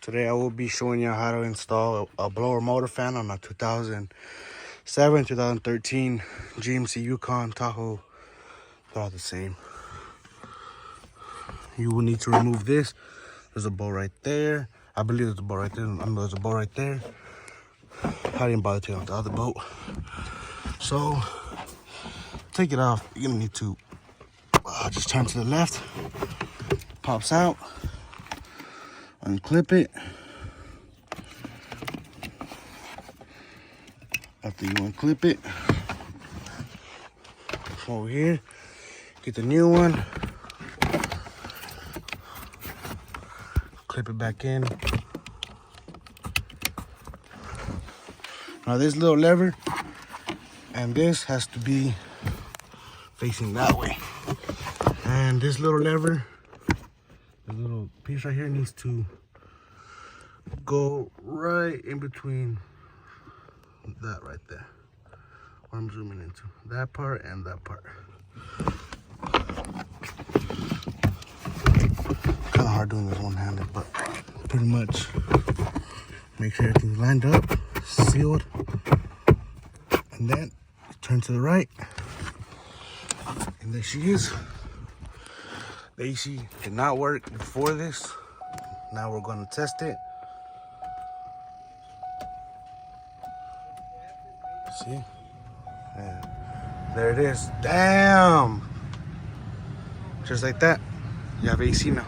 Today I will be showing you how to install a blower motor fan on a 2007, 2013 GMC Yukon Tahoe. They're all the same. You will need to remove this. There's a bolt right there. I believe there's a bolt right there. I know there's a bolt right there. I didn't bother taking off the other bolt. So, take it off. You're gonna need to just turn to the left. Pops out. Unclip it. After you unclip it, come over here, get the new one, clip it back in. Now this little lever and this has to be facing that way. And this little lever, the little piece right here needs to go right in between that right there. What I'm zooming into. That part and that part. Kind of hard doing this one-handed, but pretty much make sure everything's lined up, sealed, and then turn to the right. And there she is. The AC did not work before this. Now we're going to test it. See? Yeah. There it is. Damn! Just like that, you have AC now.